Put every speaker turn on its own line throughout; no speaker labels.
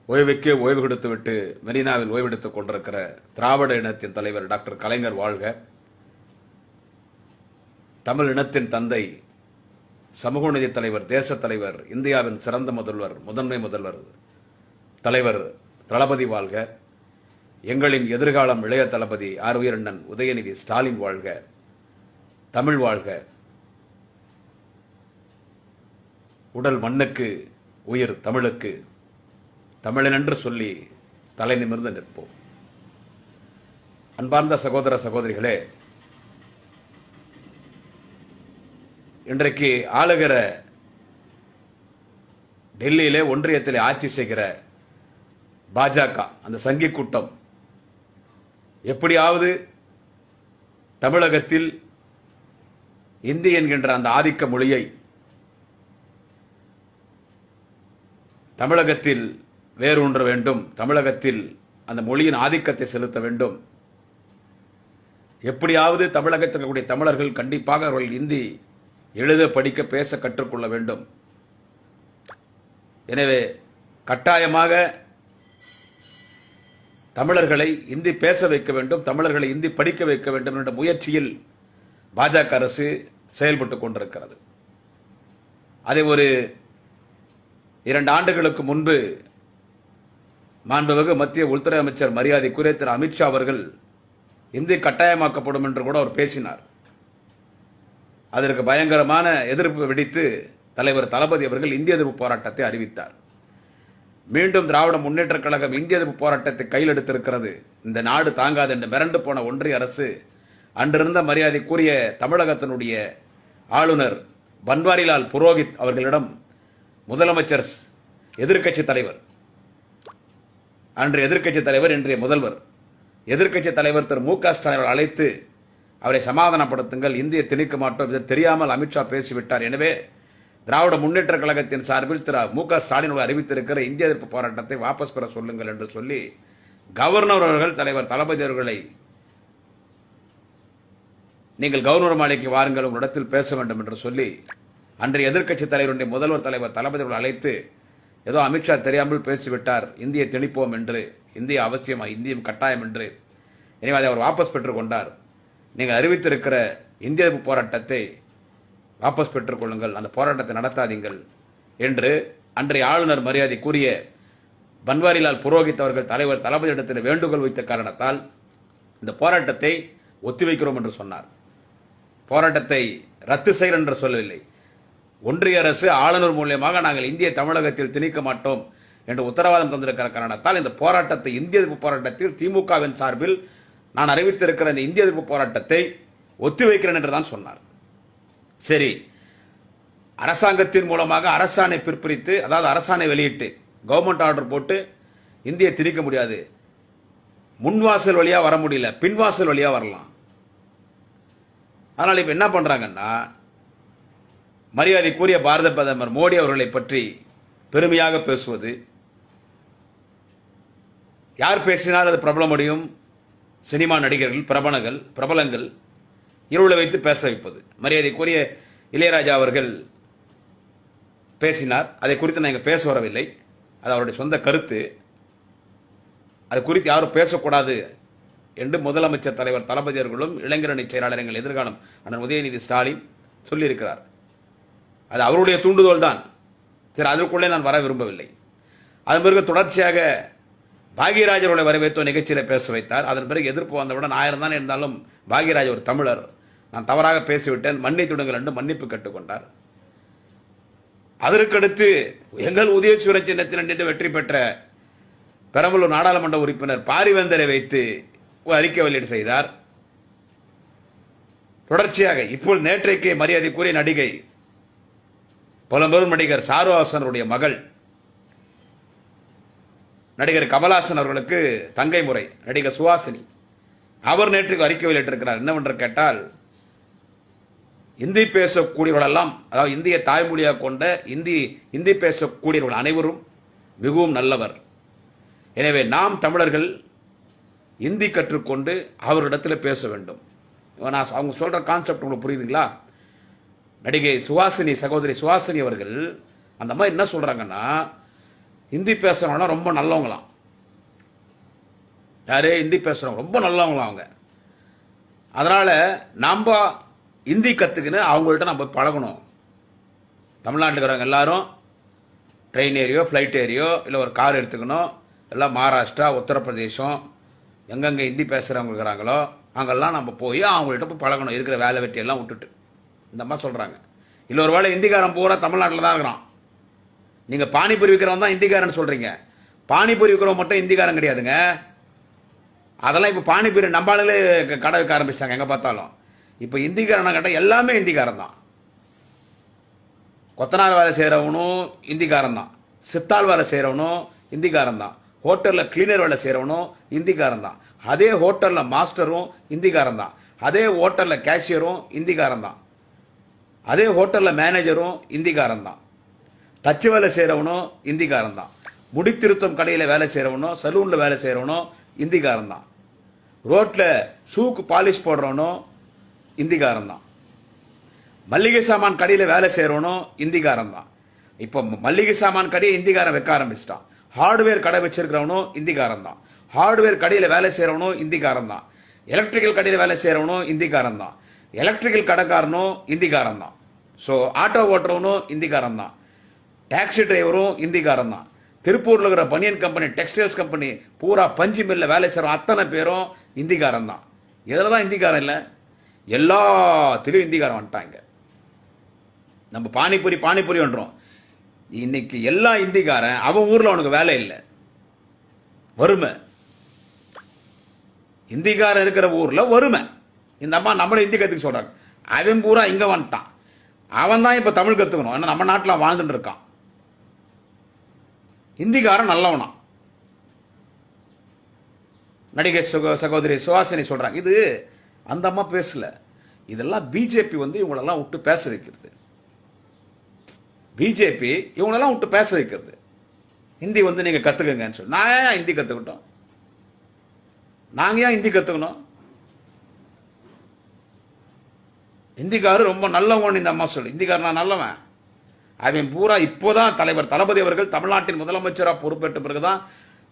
ஓய்வுக்கு ஓய்வு கொடுத்துவிட்டு மெரினாவில் ஓய்வெடுத்துக் கொண்டிருக்கிற திராவிட இனத்தின் தலைவர் டாக்டர் கலைஞர் வாழ்க. தமிழ் இனத்தின் தந்தை, சமூக நீதி தலைவர், தேசத் தலைவர், இந்தியாவின் சிறந்த முதல்வர், முதன்மை முதல்வர் தலைவர் தளபதி வாழ்க. எங்களின் எதிர்காலம் இளைய தளபதி ஆர்வீரண்ணன் உதயநிதி ஸ்டாலின் வாழ்க. தமிழ் வாழ்க. உடல் மண்ணுக்கு, உயிர் தமிழுக்கு. தமிழன் என்று சொல்லி தலை நிமிர்ந்து நிற்போம். அன்பார்ந்த சகோதர சகோதரிகளே, இன்றைக்கு ஆளுகிற டெல்லியிலே ஒன்றியத்திலே ஆட்சி செய்கிற பாஜக, அந்த சங்கி கூட்டம் எப்படியாவது தமிழகத்தில் இந்தி என்கின்ற அந்த ஆதிக்க மொழியை தமிழகத்தில் வேரூன்ற வேண்டும், தமிழகத்தில் அந்த மொழியின் ஆதிக்கத்தை செலுத்த வேண்டும், எப்படியாவது தமிழகத்தில் இருக்கக்கூடிய தமிழர்கள் கண்டிப்பாக அவர்கள் இந்தி எழுத படிக்க பேச கற்றுக்கொள்ள வேண்டும். எனவே கட்டாயமாக தமிழர்களை இந்தி பேச வைக்க வேண்டும், தமிழர்களை இந்தி படிக்க வைக்க வேண்டும் என்ற முயற்சியில் பாஜக அரசு செயல்பட்டுக் கொண்டிருக்கிறது. அதை ஒரு 2 ஆண்டுகளுக்கு முன்பு மாண்புமிகு மத்திய உள்துறை அமைச்சர் மரியாதைக்குரிய திரு அமித்ஷா அவர்கள் இந்தி கட்டாயமாக்கப்படும் என்று கூட அவர் பேசினார். அதற்கு பயங்கரமான எதிர்ப்பு வெடித்து தலைவர் தளபதி அவர்கள் இந்திய எதிர்ப்பு போராட்டத்தை அறிவித்தார். மீண்டும் திராவிட முன்னேற்ற கழகம் இந்திய எதிர்ப்பு போராட்டத்தை கையில் எடுத்திருக்கிறது. இந்த நாடு தாங்காது என்று மிரண்டு போன ஒன்றிய அரசு அன்றிருந்த மரியாதைக்குரிய தமிழகத்தினுடைய ஆளுநர் பன்வாரிலால் புரோஹித் அவர்களிடம் முதலமைச்சர், எதிர்க்கட்சி தலைவர், அன்றைய எதிர்க்கட்சி தலைவர், இன்றைய முதல்வர், எதிர்க்கட்சி தலைவர் திரு மு க ஸ்டாலின் அழைத்து அவரை சமாதானப்படுத்துங்கள், இந்தியை திணிக்க மாட்டோம், இது தெரியாமல் அமித்ஷா பேசிவிட்டார். எனவே திராவிட முன்னேற்ற கழகத்தின் சார்பில் திரு மு க ஸ்டாலின் அறிவித்திருக்கிற இந்திய எதிர்ப்பு போராட்டத்தை வாபஸ் பெற சொல்லுங்கள் என்று சொல்லி கவர்னர் அவர்கள் தலைவர் தளபதி அவர்களை, நீங்கள் கவர்னர் மாளிகைக்கு வாருங்கள், உங்களிடத்தில் பேச வேண்டும் என்று சொல்லி அன்றைய எதிர்க்கட்சி தலைவருடைய முதல்வர் தலைவர் தளபதி அவர்கள் அழைத்து, ஏதோ அமித்ஷா தெரியாமல் பேசிவிட்டார், இந்தியை திணிப்போம் என்று, இந்திய அவசியமா, இந்தியம் கட்டாயம் என்று. எனவே அதை அவர் வாபஸ் பெற்றுக் கொண்டார். நீங்கள் அறிவித்திருக்கிற இந்திய எதிர்ப்பு போராட்டத்தை வாபஸ் பெற்றுக் கொள்ளுங்கள், அந்த போராட்டத்தை நடத்தாதீங்கள் என்று அன்றைய ஆளுநர் மரியாதைக்குரிய பன்வாரிலால் புரோஹித் அவர்கள் தலைவர் தளபதியிடத்தில் வேண்டுகோள் வைத்த காரணத்தால் இந்த போராட்டத்தை ஒத்திவைக்கிறோம் என்று சொன்னார். போராட்டத்தை ரத்து செய்ய என்று சொல்லவில்லை. ஒன்றிய அரசு ஆளுநர் மூலமாக நாங்கள் இந்திய தமிழகத்தில் திணிக்க மாட்டோம் என்று உத்தரவாதம் தந்திருக்கிற காரணத்தால் இந்த போராட்டத்தை, இந்திய எதிர்ப்பு போராட்டத்தில் திமுகவின் சார்பில் நான் அறிவித்திருக்கிற இந்த இந்திய எதிர்ப்பு போராட்டத்தை ஒத்திவைக்கிறேன் என்றுதான் சொன்னார். சரி, அரசாங்கத்தின் மூலமாக அரசாணை பிறப்பித்து, அதாவது அரசாணை வெளியிட்டு கவர்மெண்ட் ஆர்டர் போட்டு இந்தியை திணிக்க முடியாது, முன்வாசல் வழியா வர முடியல, பின்வாசல் வழியா வரலாம். அதனால இப்ப என்ன பண்றாங்கன்னா, மரியாதைக்குரிய பாரத பிரதமர் மோடி அவர்களை பற்றி பெருமையாக பேசுவது, யார் பேசினால் அது பிரபலமடையும், சினிமா நடிகர்கள், பிரபலங்கள் இருளை வைத்து பேச வைப்பது. மரியாதைக்குரிய இளையராஜா அவர்கள் பேசினார், அதை குறித்து நான் இங்க பேச வரவில்லை, அது அவருடைய சொந்த கருத்து, அது குறித்து யாரும் பேசக்கூடாது என்று முதலமைச்சர் தலைவர் தளபதி அவர்களும் இளைஞரணி செயலாளர் எங்கள் எதிர்காலம் அண்ணன் உதயநிதி ஸ்டாலின் சொல்லியிருக்கிறார். அது அவருடைய தூண்டுதோல் தான். சரி, அதற்குள்ளே நான் வர விரும்பவில்லை. அதன் பிறகு தொடர்ச்சியாக பாக்யராஜ் அவர்களை வரவேற்ற நிகழ்ச்சியில பேச வைத்தார். அதன் பிறகு எதிர்ப்பு வந்தவுடன் 1000 தான் இருந்தாலும் பாக்யராஜ் ஒரு தமிழர், நான் தவறாக பேசிவிட்டேன், மன்னித்துடுங்கள் என்று மன்னிப்பு கேட்டுக்கொண்டார். அதற்கடுத்து எங்கள் உதயசூர சின்னத்தில் நின்று வெற்றி பெற்ற பெரம்பலூர் நாடாளுமன்ற உறுப்பினர் பாரிவேந்தரை வைத்து ஒரு அறிக்கை வெளியீடு செய்தார். தொடர்ச்சியாக இப்போ நேற்றைக்கு மரியாதைக்குரிய நடிகை, புலம்பெரும் நடிகர் சாரு ஹாசனுடைய மகள் நடிகர் கமல்ஹாசன் அவர்களுக்கு தங்கை முறை நடிகர் சுஹாசினி, அவர் நேற்றுக்கு அறிக்கை வெளியிட்டிருக்கிறார். என்னவென்று கேட்டால், இந்தி பேசக்கூடியவர்களெல்லாம், அதாவது இந்திய தாய்மொழியாக கொண்ட இந்தி பேசக்கூடியவர்கள் அனைவரும் மிகவும் நல்லவர். எனவே நாம் தமிழர்கள் இந்தி கற்றுக்கொண்டு அவரிடத்தில் பேச வேண்டும். அவங்க சொல்ற கான்செப்ட் உங்களுக்கு புரியுதுங்களா? நடிகை சுஹாசினி, சகோதரி சுஹாசினி அவர்கள் அந்த மாதிரி என்ன சொல்றாங்கன்னா, ஹிந்தி பேசுறவங்க ரொம்ப நல்லவங்களாம். யாரு? ஹிந்தி பேசுறவங்க ரொம்ப நல்லவங்களாம் அவங்க. அதனால நம்ம ஹிந்தி கத்துக்கின்னு அவங்கள்ட்ட நம்ம பழகணும். தமிழ்நாட்டில் இருக்கிறவங்க எல்லாரும் ட்ரெயின் ஏறியோ ஃப்ளைட் ஏறியோ இல்லை ஒரு கார் எடுத்துக்கணும். எல்லாம் மகாராஷ்டிரா, உத்தரப்பிரதேசம், எங்கெங்கே ஹிந்தி பேசுகிறவங்க இருக்கிறாங்களோ அங்கெல்லாம் நம்ம போய் அவங்கள்ட்ட போய் பழகணும். இருக்கிற வேலை வெட்டியெல்லாம் விட்டுட்டு இந்த மாதிரி சொல்கிறாங்க. இல்லை ஒரு வேளை ஹிந்திக்காரன் பூரா தமிழ்நாட்டில் தான் இருக்கிறான். நீங்கள் பானிபூரி விற்கிறவன் தான் ஹிந்திக்காரன் சொல்கிறீங்க. பானிபூரி விற்கிறவன் மட்டும் ஹிந்திக்காரன் கிடையாதுங்க. அதெல்லாம் இப்போ பானிபூரி நம்பாளே கடை வைக்க ஆரம்பிச்சிட்டாங்க எங்கே பார்த்தாலும். இப்போ ஹிந்திக்காரனை கேட்டால் எல்லாமே ஹிந்திக்காரன் தான். கொத்தனார் வேலை செய்கிறவனும் ஹிந்திக்காரன் தான், சித்தாள் வேலை செய்கிறவனும் ஹிந்திக்காரன் தான், ஹோட்டலில் கிளீனர் வேலை செய்கிறவனும் ஹிந்திக்காரன் தான், அதே ஹோட்டலில் மாஸ்டரும் ஹிந்திக்காரன் தான், அதே ஹோட்டலில் கேஷியரும் ஹிந்திக்காரன் தான், அதே ஹோட்டலில் மேனேஜரும் ஹிந்திக்காரன் தான், தச்சு வேலை செய்கிறவனும் ஹிந்திக்காரன் தான், முடித்திருத்தம் கடையில் வேலை செய்கிறவனும் சலூனில் வேலை செய்கிறவனும் ஹிந்திக்காரன் தான், ரோட்டில் ஷூக்கு பாலிஷ் போடுறவனும் ஹிந்திக்காரன் தான், மல்லிகை சாமான் கடையில் வேலை செய்கிறவனும் ஹிந்திக்காரன் தான். இப்போ மல்லிகை சாமான் கடையை ஹிந்திக்காரன் வைக்க ஆரம்பிச்சிட்டான். ஹார்ட்வேர் கடை வச்சிருக்கிறவனும் ஹிந்திக்காரன் தான், ஹார்ட்வேர் கடையில் வேலை செய்கிறவனும் ஹிந்திக்காரன் தான், எலக்ட்ரிக்கல் கடையில் வேலை செய்கிறவனும் ஹிந்திக்காரன் தான், எலக்ட்ரிக்கல் கடைக்காரனும் ஹிந்திக்காரன் தான், ஸோ ஆட்டோ ஓட்டுறவனும் ஹிந்திக்காரன் தான், டாக்ஸி டிரைவரும் ஹிந்திக்காரன் தான், திருப்பூரில் இருக்கிற பனியன் கம்பெனி, டெக்ஸ்டைல்ஸ் கம்பெனி பூரா பஞ்சு மில்ல வேலை செய்கிற அத்தனை பேரும் ஹிந்திக்காரன் தான். இதில் தான் ஹிந்திக்காரன் இல்லை, எல்லாத்திலையும் ஹிந்திக்காரன் வந்துட்டாங்க. நம்ம பானிபூரி பண்றோம். இன்னைக்கு எல்லா ஹிந்திக்காரன் அவன் ஊர்ல அவனுக்கு வேலை இல்லை, வறுமை. ஹிந்திக்காரன் இருக்கிற ஊர்ல வறுமை. இந்த அம்மா நம்மள ஹிந்தி கத்துக்க சொல்றாங்க. அவன் பூரா இங்க வந்துட்டான். அவன் தான் இப்ப தமிழ் கத்துக்கணும். ஏன்னா நம்ம நாட்டில் வாழ்ந்துட்டு இருக்கான். ஹிந்திக்காரன் நல்லவனா. நடிகை சகோதரி சுஹாசினி சொல்றாங்க. இது அந்த அம்மா பேசல. இதெல்லாம் பிஜேபி இவங்களெல்லாம் விட்டு பேச வைக்கிறது. பிஜேபி இவங்களெல்லாம் விட்டு பேச வைக்கிறது. ஹிந்தி நீங்க கத்துக்கங்கன்னு சொல்லி. நான் ஏன் ஹிந்தி கத்துக்கிட்டோம்? நாங்க ஏன் ஹிந்தி கத்துக்கணும்? ஹிந்திக்காரர் ரொம்ப நல்லவன் இந்த அம்மா சொல்லி. ஹிந்திக்காரன் நல்லவன். அவன் பூரா இப்போதான் தலைவர் தளபதி அவர்கள் தமிழ்நாட்டின் முதலமைச்சராக பொறுப்பேற்ற பிறகுதான்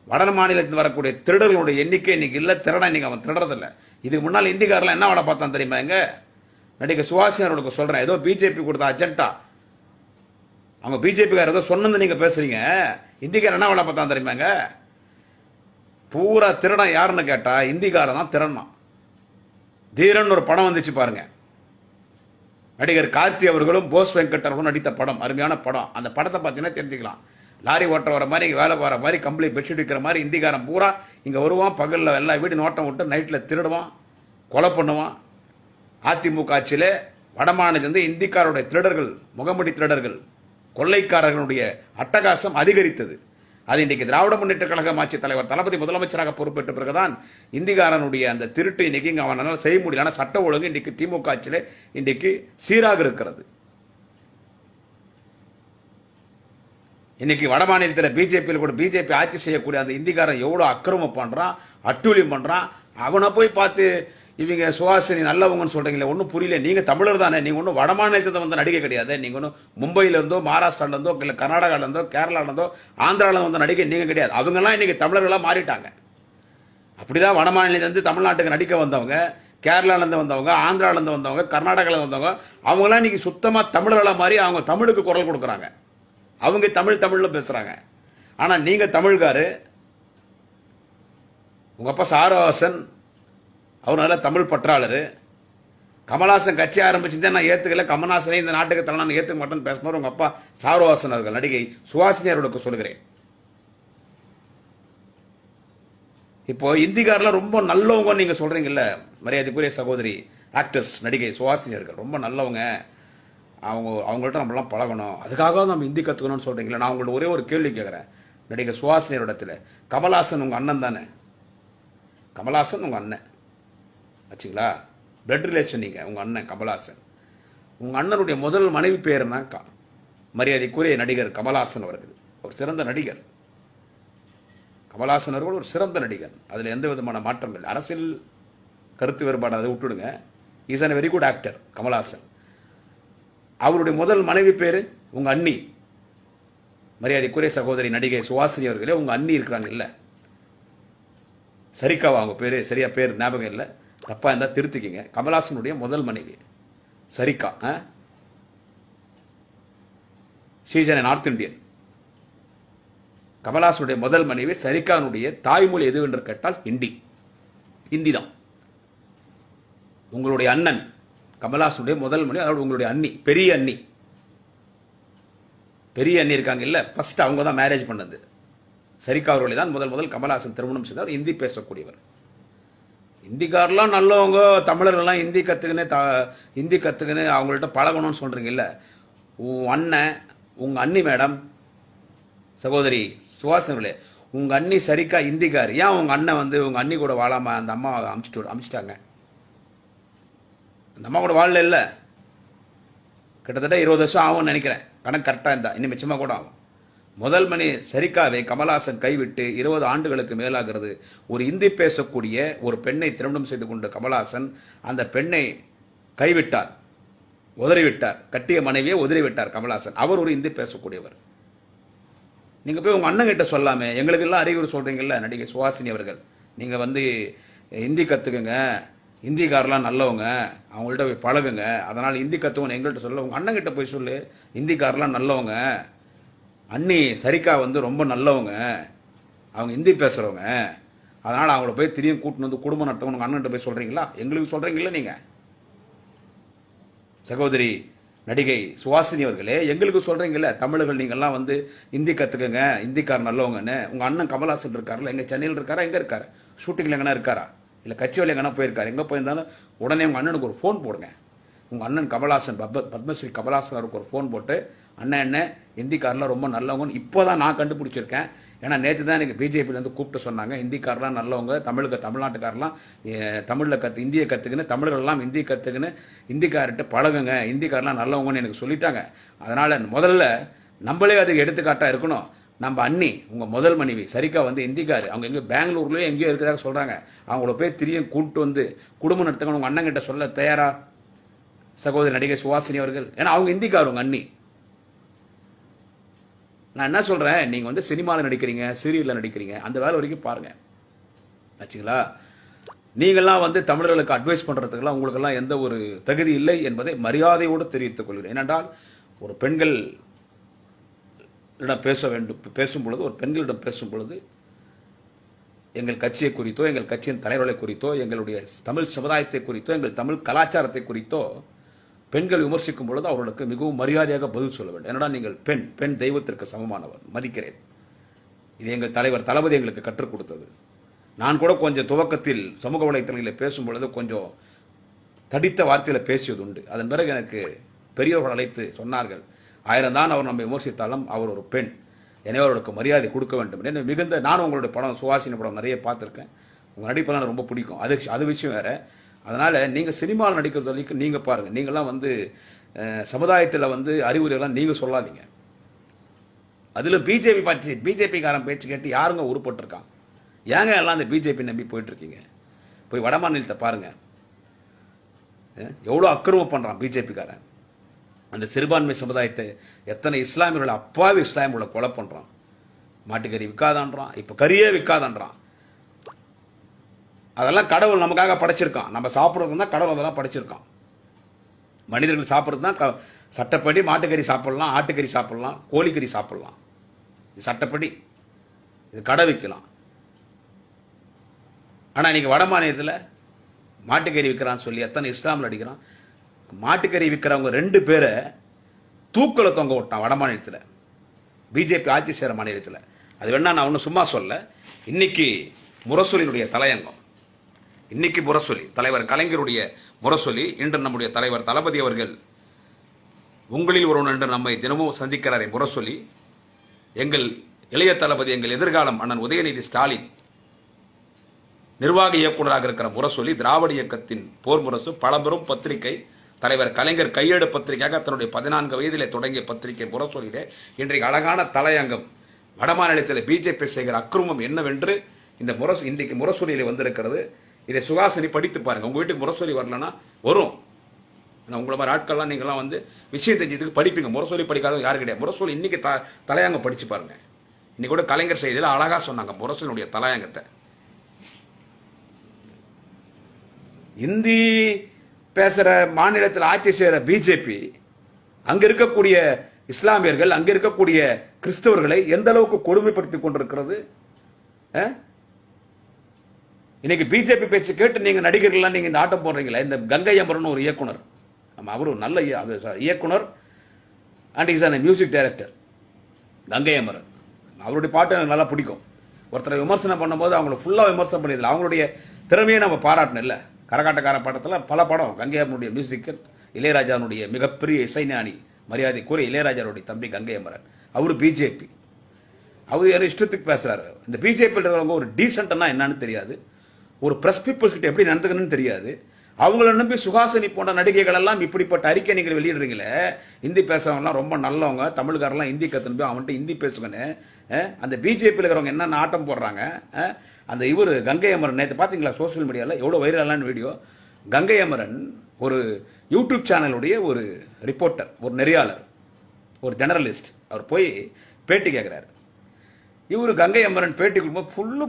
வட மாநிலத்தில் வரக்கூடிய திருடர்களுடைய எண்ணிக்கை இன்னைக்கு இல்ல. திருடன் இன்னைக்கு அவன் திருடறதில்ல. இதுக்கு முன்னால் ஹிந்திக்காரெல்லாம் என்ன வேலை பார்த்தான் தெரியுமா? எங்க நடிகை சுஹாசினி அவர்களுக்கு சொல்றேன். ஏதோ பிஜேபி கொடுத்த அஜெண்டா, அவங்க பிஜேபிக்காரர் ஏதோ சொன்னது நீங்க பேசுறீங்க. ஹிந்திக்காரன் என்ன வேலை பார்த்தான் தெரியுமாங்க? பூரா திருடன் யாருன்னு கேட்டா ஹிந்திக்காரன் தான் திருடன். தீரன் ஒரு படம் வந்துச்சு பாருங்க. நடிகர் கார்த்தி அவர்களும் போஸ் வெங்கட் அவர்களும் நடித்த படம், அருமையான படம். அந்த படத்தை பார்த்தீங்கன்னா தெரிஞ்சுக்கலாம். லாரி ஓட்ட வர மாதிரி, வேலை வர மாதிரி, கம்பளி பெட்ஷீட் விற்கிற மாதிரி இந்திக்காரன் பூரா இங்க வருவான். பகல்ல எல்லா வீடு நோட்டம் விட்டு நைட்ல திருடுவான், கொலை பண்ணுவான். அதிமுக ஆட்சியில வடமாநில இந்திக்காரருடைய திருடர்கள், முகமுடி திருடர்கள், கொள்ளைக்காரர்களுடைய அட்டகாசம் அதிகரித்தது. அது இன்றைக்கு திராவிட முன்னேற்ற கழகம் ஆட்சி தலைவர் தளபதி முதலமைச்சராக பொறுப்பேற்ற பிறகுதான் இந்திக்காரனுடைய அந்த திருட்டு இன்னைக்கு இங்க அவனால் செய்ய முடியல. சட்ட ஒழுங்கு இன்றைக்கு திமுக ஆட்சியில இன்றைக்கு சீராக இருக்கிறது. இன்னைக்கு வட மாநிலத்தில் பிஜேபியில் கூட பிஜேபி ஆட்சி செய்யக்கூடிய அந்த இந்திக்காரன் எவ்வளவு அக்கிரமம் பண்றான், அட்டூழியம் பண்றான். அவனை போய் பார்த்து இவங்க சுஹாசினி நல்லவங்கன்னு சொல்றீங்களே, ஒன்னும் புரியல. நீங்க தமிழர் தானே, நீங்க ஒன்னும் வட மாநிலத்தை வந்த நடிகை கிடையாது. நீங்க ஒன்னும் மும்பையில இருந்தோ, மகாராஷ்டிரால இருந்தோ, இல்ல கர்நாடகால இருந்தோ, கேரளால இருந்தோ, ஆந்திரால வந்த நடிகை நீங்க கிடையாது. அவங்க எல்லாம் இன்னைக்கு தமிழர்களா மாறிட்டாங்க. அப்படிதான் வட மாநிலத்திலிருந்து தமிழ்நாட்டுக்கு நடிக்க வந்தவங்க, கேரளால இருந்து வந்தவங்க, ஆந்திரால இருந்து வந்தவங்க, கர்நாடகால வந்தவங்க, அவங்க எல்லாம் இன்னைக்கு சுத்தமா தமிழர்களா மாறி அவங்க தமிழுக்கு குரல் கொடுக்கறாங்க. அவங்க தமிழ்ல பேசுறாங்க. ஆனா நீங்க தமிழ்காரு, உங்க அப்பா சாரவாசன், அவர் நல்ல தமிழ் பற்றாளர். கமல்ஹாசன் கட்சி ஆரம்பிச்சுதான் நான் ஏத்துக்கல, கமல்ஹாசனை இந்த நாட்டுக்கு தலை நான் ஏத்துக்க மாட்டேன்னு பேசினவர் உங்க அப்பா சாரவாசன் அவர்கள். நடிகை சுஹாசினி அவர்களுக்கு சொல்கிறேன். இப்போ இந்திக்காரில் ரொம்ப நல்லவங்க நீங்க சொல்றீங்கல்ல, மரியாதைக்குரிய சகோதரி ஆக்டர்ஸ் நடிகை சுஹாசினி அவர்கள் ரொம்ப நல்லவங்க, அவங்கள்ட்ட நம்மளாம் பழகணும், அதுக்காக நம்ம ஹிந்தி கத்துக்கணும்னு சொல்றீங்களா? நான் உங்கள்ட்ட ஒரே ஒரு கேள்வி கேட்கிறேன். நடிகை சுஹாசினி இடத்துல, கமல்ஹாசன் உங்க அண்ணன் தானே? கமல்ஹாசன் உங்க அண்ணன் ஆச்சுங்களா? Blood relation. நீங்க உங்க அண்ணன் கமல்ஹாசன். உங்க அண்ணனுடைய முதல் மனைவி பேருனா மரியாதைக்குரிய நடிகர் கமல்ஹாசன் அவர்கள். ஒரு சிறந்த நடிகர். கமல்ஹாசன் அவர்கள் ஒரு சிறந்த நடிகர், அதுல எந்த விதமான மாற்றம் இல்லை. அரசியல் கருத்து வேறுபாடு அதை விட்டுடுங்க. Is an very good actor Kamal Haasan. அவருடைய முதல் மனைவி பேரு உங்க அண்ணி. மரியாதைக்குரிய சகோதரி நடிகை சுஹாசினி அவர்களே, உங்க அண்ணி இருக்கிறாங்க இல்ல, சரிக்காவா அவங்க பேரு, சரியா பேர் ஞாபகம் இல்ல, தப்பா இருந்தா திருத்திக்கிங்க. கமலஹாசனுடைய முதல் மனைவி சரிகா. Sheejan north Indian. கமலஹாசனுடைய முதல் மனைவி சரிகானுடைய தாய்மொழி எது என்று கேட்டால் ஹிந்தி தான். உங்களுடைய அண்ணன் கமலஹாசனுடைய முதல் மனைவி, அதாவது உங்களுடைய அண்ணி, பெரிய அண்ணி இருக்காங்க இல்ல, ஃபர்ஸ்ட் அவங்க தான் மேரேஜ் பண்ணது. சரிகா அவர்களை தான் முதல் கமலஹாசன் திருமணம் செய்தார். ஹிந்தி பேசக்கூடியவர். ஹிந்திக்காரெல்லாம் நல்லவங்க, தமிழர்கள்லாம் ஹிந்தி கத்துக்கின்னு அவங்கள்ட்ட பழகணும்னு சொல்றீங்க இல்ல. உன் அண்ணன், உங்க அண்ணி மேடம், சகோதரி சுஹாசினி, உங்க அண்ணி சரிகா ஹிந்திக்கார், ஏன் உங்க அண்ணன் வந்து உங்க அண்ணி கூட வாழாம அந்த அம்மா அமிச்சிட்டாங்க? அந்த அம்மா கூட வாழல இல்ல, கிட்டத்தட்ட 20 வருஷம் ஆகும்னு நினைக்கிறேன், கணக்கு கரெக்டா இருந்தா, இன்னும் மிச்சமா கூட ஆகும். முதல் மணி சரிகாவை கமலஹாசன் கைவிட்டு 20 ஆண்டுகளுக்கு மேலாகிறது. ஒரு இந்தி பேசக்கூடிய ஒரு பெண்ணை திருமணம் செய்து கொண்ட கமலஹாசன் அந்த பெண்ணை கைவிட்டார், உதறிவிட்டார். கட்டிய மனைவியை உதறிவிட்டார் கமலஹாசன். அவர் ஒரு இந்தி பேசக்கூடியவர். நீங்க போய் உங்க அண்ணன் கிட்ட சொல்லாமே, எங்களுக்கு எல்லாம் அறிகுறி சொல்றீங்கல்ல நடிகை சுஹாசினி அவர்கள், நீங்க வந்து ஹிந்தி கத்துக்குங்க, ஹிந்திக்காரெல்லாம் நல்லவங்க, அவங்கள்ட்ட போய் பழகுங்க, அதனால ஹிந்தி கத்துவங்க எங்கள்கிட்ட சொல்ல. உங்க அண்ணன் கிட்ட போய் சொல்லு, ஹிந்திக்காரெல்லாம் நல்லவங்க, அண்ணி சரிகா வந்து ரொம்ப நல்லவங்க, அவங்க ஹிந்தி பேசுறவங்க, அதனால அவங்கள போய் திடீர்னு கூட்டின்னு வந்து குடும்பம் நடத்தவங்க உங்க அண்ணன் போய் சொல்றீங்களா? எங்களுக்கு சொல்றீங்களா நீங்க? சகோதரி நடிகை சுஹாசினி அவர்களே, எங்களுக்கு சொல்றீங்கல்ல, தமிழர்கள் நீங்கெல்லாம் வந்து ஹிந்தி கத்துக்கங்க, ஹிந்திக்கார் நல்லவங்கன்னு. உங்க அண்ணன் கமலஹாசன் இருக்காருல்ல, எங்க சென்னையில் இருக்காரா, எங்க இருக்காரு, ஷூட்டிங்ல எங்கன்னா இருக்காரா, இல்ல கட்சி வேலை எங்கன்னா போயிருக்காரு? எங்க போயிருந்தாலும் உடனே உங்க அண்ணனுக்கு ஒரு போன் போடுங்க. உங்க அண்ணன் கமலஹாசன், பத்மஸ்ரீ கமலஹாசன் அவருக்கு ஒரு போன் போட்டு, அண்ணன் ஹிந்திக்காரெல்லாம் ரொம்ப நல்லவங்கன்னு இப்போதான் நான் கண்டுபிடிச்சிருக்கேன். ஏன்னா நேற்று தான் எனக்கு பிஜேபியில இருந்து கூப்பிட்டு சொன்னாங்க, ஹிந்திக்காரெல்லாம் நல்லவங்க, தமிழ்நாட்டுக்காரெல்லாம் தமிழ்ல இந்தியை கத்துக்குன்னு, தமிழர்கள்லாம் ஹிந்தி கத்துக்குன்னு ஹிந்திக்கார்ட்ட பழகுங்க, ஹிந்திக்காரெல்லாம் நல்லவங்கன்னு எனக்கு சொல்லிட்டாங்க. அதனால முதல்ல நம்மளே அதுக்கு எடுத்துக்காட்டா இருக்கணும். நம்ம அண்ணி, உங்க முதல் மனைவி சரிகா வந்து ஹிந்திக்காரு, அவங்க எங்க பெங்களூர்லயே எங்கேயோ இருக்கிறதாக சொல்றாங்க. அவங்கள போய் திடீர்னு கூப்பிட்டு வந்து குடும்பம் நடத்துங்க உங்க அண்ணன் கிட்ட சொல்ல தயாரா சகோதரி நடிகை சுஹாசினி அவர்கள்? ஏன்னா அவங்க ஹிந்திக்காரு உங்க அண்ணி. நான் என்ன சொல்றேன், நீங்க வந்து சினிமாவில் நடிக்கிறீங்க, சீரியல்ல நடிக்கிறீங்க, அந்த வேலை வரைக்கும் பாருங்க ஆச்சுங்களா. நீங்கெல்லாம் வந்து தமிழர்களுக்கு அட்வைஸ் பண்றதுக்கெல்லாம் உங்களுக்கெல்லாம் எந்த ஒரு தகுதி இல்லை என்பதை மரியாதையோடு தெரிவித்துக் கொள்கிறேன். ஏனென்றால் ஒரு பெண்கள் பேசும் பொழுது, ஒரு பெண்களிடம் பேசும் பொழுது எங்கள் கட்சியை குறித்தோ, எங்கள் கட்சியின் தலைவர்களை குறித்தோ, எங்களுடைய தமிழ் சமுதாயத்தை குறித்தோ, எங்கள் தமிழ் கலாச்சாரத்தை குறித்தோ பெண்கள் விமர்சிக்கும் பொழுது அவர்களுக்கு மிகவும் மரியாதையாக பதில் சொல்ல வேண்டும். என்னடா நீங்கள் பெண் தெய்வத்திற்கு சமமானவர், மதிக்கிறேன். இது எங்கள் தலைவர் தளபதி எங்களுக்கு கற்றுக் கொடுத்தது. நான் கூட கொஞ்சம் துவக்கத்தில் சமூக வலைத்தளங்களில் பேசும் பொழுது கொஞ்சம் தடித்த வார்த்தையில பேசியது உண்டு. அதன் பிறகு எனக்கு பெரியவர்கள் அழைத்து சொன்னார்கள், 1000 தான் அவர் நம்ம விமர்சித்தாலும் அவர் ஒரு பெண், எனவே அவர்களுக்கு மரியாதை கொடுக்க வேண்டும் என்று மிகுந்த. நானும் உங்களுடைய படம், சுஹாசினி படம் நிறைய பார்த்திருக்கேன், உங்க நடிப்பெல்லாம் ரொம்ப பிடிக்கும், அது விஷயம் வேற. அதனால நீங்க சினிமாவில் நடிக்கிறது வரைக்கும் நீங்க பாருங்க. நீங்கெல்லாம் வந்து சமுதாயத்தில் வந்து அறிவுரையெல்லாம் நீங்க சொல்லாதீங்க. அதுல பிஜேபி காரன் பேச்சு கேட்டு யாருங்க உருப்பட்டிருக்கான்? ஏங்க எல்லாம் அந்த பிஜேபி நம்பி போயிட்டு இருக்கீங்க? போய் வட மாநிலத்தை பாருங்க, எவ்வளவு அக்கிரமம் பண்றான் பிஜேபி காரன். அந்த சிறுபான்மை சமுதாயத்தை எத்தனை இஸ்லாமியர்கள், அப்பாவி இஸ்லாமியர்களை கொலை பண்றான். மாட்டுக்கறி விற்காதான்றான், இப்ப கறியே விற்காதான்றான். அதெல்லாம் கடவுள் நமக்காக படைச்சிருக்கான். நம்ம சாப்பிட்றது தான் கடவுள் அதெல்லாம் படைச்சிருக்கான். மனிதர்கள் சாப்பிட்றது தான் சட்டப்படி. மாட்டுக்கறி சாப்பிடலாம், ஆட்டுக்கறி சாப்பிடலாம், கோழிக்கறி சாப்பிடலாம், இது சட்டப்படி. இது கடை விற்கலாம். ஆனா இன்னைக்கு வட மாநிலத்தில் மாட்டுக்கறி விற்கிறான்னு சொல்லி எத்தனை இஸ்லாமில் அடிக்கிறான். மாட்டுக்கறி விற்கிறவங்க 2 பேரை தூக்கல தொங்க விட்டான் வட மாநிலத்தில், பிஜேபி ஆட்சி செய்கிற மாநிலத்தில். அது வேணா நான் ஒன்றும் சும்மா சொல்ல. இன்னைக்கு முரசொலியினுடைய தலையங்கம், இன்னைக்கு முரசொலி தலைவர் கலைஞருடைய முரசொலி. இன்று நம்முடைய தலைவர் தளபதி அவர்கள் உங்களில் ஒருவன் என்று நம்மை தினமும் சந்திக்கிறாரே முரசொலி. எங்கள் இளைய தளபதி, எங்கள் எதிர்காலம் அண்ணன் உதயநிதி ஸ்டாலின் நிர்வாக இயக்குநராக இருக்கிற முரசொலி, திராவிட இயக்கத்தின் போர் முரசு, பழம்பெரும் பத்திரிகை, தலைவர் கலைஞர் கையேடு பத்திரிகையாக தன்னுடைய 14 வயதிலே தொடங்கிய பத்திரிகை முரசொலியிலே இன்றைக்கு அழகான தலையங்கம். வடமாநிலத்தில் பிஜேபி செய்கிற அக்கிரமம் என்னவென்று இந்த இன்றைக்கு முரசொலியிலே வந்திருக்கிறது. இதை சுஹாசினி படித்து பாருங்க. உங்க வீட்டுக்கு முரசொலி வரலன்னா வரும், உங்களை மாதிரி ஆட்கள்லாம் நீங்கள்லாம் வந்து விஷயம் தெரிஞ்சதுக்கு படிப்பீங்க. முரசொலி படிக்காத யாரு கிடையாது. முரசொலி இன்னைக்கு தலையாங்க படிச்சு பாருங்க. இன்னைக்கு கூட கலைஞர் செய்தியில் அழகா சொன்னாங்க முரசொலியுடைய தலையாங்கத்தை. இந்தி பேசுற மாநிலத்தில் ஆட்சி செய்யற பிஜேபி அங்க இருக்கக்கூடிய இஸ்லாமியர்கள், அங்க இருக்கக்கூடிய கிறிஸ்தவர்களை எந்த அளவுக்கு கொடுமைப்படுத்திக் கொண்டிருக்கிறது. இன்னைக்கு பிஜேபி பேச்சு கேட்டு நீங்க நடிகர்கள் நீங்க இந்த ஆட்டம் போடுறீங்களா? இந்த கங்கை அமரன் ஒரு இயக்குனர், அவரு நல்ல இயக்குனர் and is an music director. Gangai Amaran அவருடைய பாட்டு எனக்கு நல்லா பிடிக்கும். ஒருத்தரை விமர்சனம் பண்ணும்போது அவங்களை ஃபுல்லா விமர்சனம் பண்ணியதில்லை, அவங்களுடைய திறமையை நம்ம பாராட்டணும். இல்ல கரகாட்டக்கார படத்தில் பல படம் கங்கை அமரனுடைய மியூசிக், இளையராஜாவுடைய மிகப்பெரிய இசைஞானி மரியாதைக்குரிய இளையராஜாவுடைய தம்பி கங்கை அமரன். அவரு பிஜேபி, அவரு யாரும் இஷ்டத்துக்கு பேசுறாரு. இந்த பிஜேபி இருக்கிறவங்க ஒரு டீசென்ட்னா என்னன்னு தெரியாது, ஒரு பிரஸ் பீப்புள்ஸ் கிட்ட எப்படி நடந்துக்கணும்னு தெரியாது. அவங்கள நம்பி சுஹாசினி போன்ற நடிகைகள் எல்லாம் இப்படிப்பட்ட அறிக்கை நீங்கள் வெளியிடுறீங்களே. ஹிந்தி பேசுறவங்க ரொம்ப நல்லவங்க, தமிழ்காரெல்லாம் ஹிந்தி கத்துன்னு அவன்கிட்ட ஹிந்தி பேசுங்கன்னு அந்த பிஜேபி இருக்கிறவங்க என்ன ஆட்டம் போடுறாங்க. அந்த இவர் கங்கை அமரன் நேற்று பாத்தீங்களா சோசியல் மீடியால எவ்வளவு வைரலான வீடியோ. கங்கை அமரன் ஒரு யூடியூப் சேனலுடைய ஒரு ரிப்போர்ட்டர், ஒரு நெறியாளர், ஒரு ஜெர்னலிஸ்ட். அவர் போய் பேட்டி கேட்கிறாரு. இவரு கங்கை அமரன் பேட்டி கொடுக்கும்போது ஃபுல்லு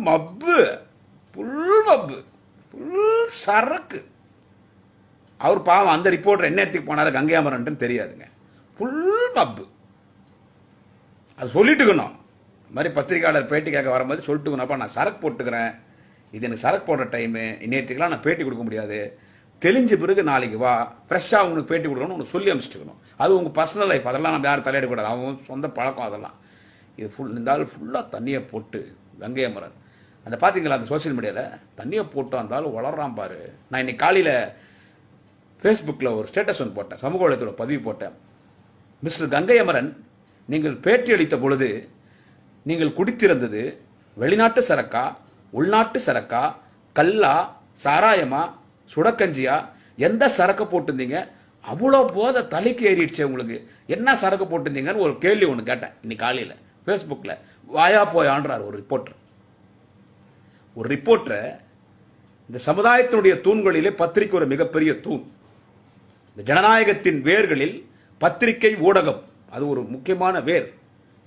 மப்பு, ஃபுல் சரக்கு. அவர் பாவம் அந்த ரிப்போர்ட்டர் என்ன இடத்துக்கு போனாரு கங்கை அமரன் தெரியாதுங்க, ஃபுல் மப்பு. அது சொல்லிட்டுக்கணும். இந்த மாதிரி பத்திரிகையாளர் பேட்டி கேட்க வரும்போது சொல்லிட்டுக்கணும்ப்பா, நான் சரக்கு போட்டுக்கிறேன், இது எனக்கு சரக்கு போடுற டைமு, இன்னத்துக்கெல்லாம் நான் பேட்டி கொடுக்க முடியாது, தெளிஞ்ச பிறகு நாளைக்கு வா ஃப்ரெஷ்ஷாக உங்களுக்கு பேட்டி கொடுக்கணும் உனக்கு சொல்லி அனுப்பிச்சிட்டுக்கணும். அது உங்கள் பர்சனல் லைஃப், அதெல்லாம் நம்ம யாரும் தலையிடக்கூடாது, அவங்க சொந்த பழக்கம் அதெல்லாம். இது இருந்தாலும் ஃபுல்லாக தண்ணியை போட்டு கங்கை அமரன் அந்த பார்த்தீங்களா அந்த சோசியல் மீடியாவில் தண்ணியை போட்டு இருந்தாலும் வளர்றான் பாரு. நான் இன்னைக்கு காலையில் ஃபேஸ்புக்கில் ஒரு ஸ்டேட்டஸ் ஒன்று போட்டேன், சமூக வலைத்தளத்தில் பதிவு போட்டேன். மிஸ்டர் கங்கை அமரன், நீங்கள் பேட்டி அளித்த பொழுது நீங்கள் குடித்திருந்தது வெளிநாட்டு சரக்கா, உள்நாட்டு சரக்கா, கல்லா, சாராயமா, சுடக்கஞ்சியா, எந்த சரக்கு போட்டிருந்தீங்க? அவ்வளோ போத தலைக்கு ஏறிடுச்சு உங்களுக்கு, என்ன சரக்கு போட்டிருந்தீங்கன்னு ஒரு கேள்வி ஒன்று கேட்டேன் இன்னைக்கு காலையில் ஃபேஸ்புக்கில். வாயா போயான்றார் ஒரு ரிப்போர்ட்டர். ஒரு ரிப்போர்ட்டர் இந்த சமுதாயத்தினுடைய தூண்களிலே பத்திரிகை ஒரு மிகப்பெரிய தூண். இந்த ஜனநாயகத்தின் வேர்களில் பத்திரிகை ஊடகம் அது ஒரு முக்கியமான வேர்.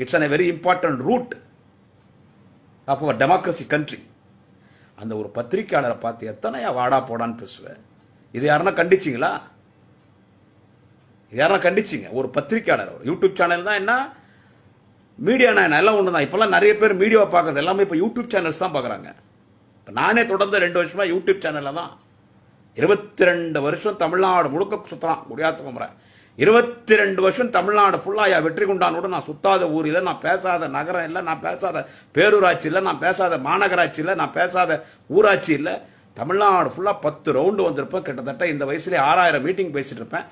It's an very important root of our democracy country. அந்த ஒரு பத்திரிகையாளரை பார்த்து எத்தனையா வாடா போடான்னு பேசுவேன். இது யாருன்னா கண்டிச்சிங்களா? இது யாரா கண்டிச்சிங்க? ஒரு பத்திரிகையாளர், ஒரு யூடியூப் சேனல் தான் என்ன, மீடியா என்ன எல்லாம் ஒன்று தான். இப்பெல்லாம் நிறைய பேர் மீடியாவை பார்க்கறது எல்லாமே இப்போ யூடியூப் சேனல்ஸ் தான் பார்க்குறாங்க. இப்போ நானே தொடர்ந்து 2 வருஷமா யூடியூப் சேனலில் தான் 22 வருஷம் தமிழ்நாடு முழுக்க சுத்தலாம் குடியாத்த குமரன். 22 வருஷம் தமிழ்நாடு ஃபுல்லா வெற்றி கொண்டானோட நான் சுத்தாத ஊர் இல்லை, நான் பேசாத நகரம் இல்லை, நான் பேசாத பேரூராட்சி இல்லை, நான் பேசாத மாநகராட்சி இல்லை, நான் பேசாத ஊராட்சி இல்லை. தமிழ்நாடு ஃபுல்லா 10 ரவுண்டு வந்திருப்பேன். கிட்டத்தட்ட இந்த வயசுல 6000 மீட்டிங் பேசிட்டு இருப்பேன்.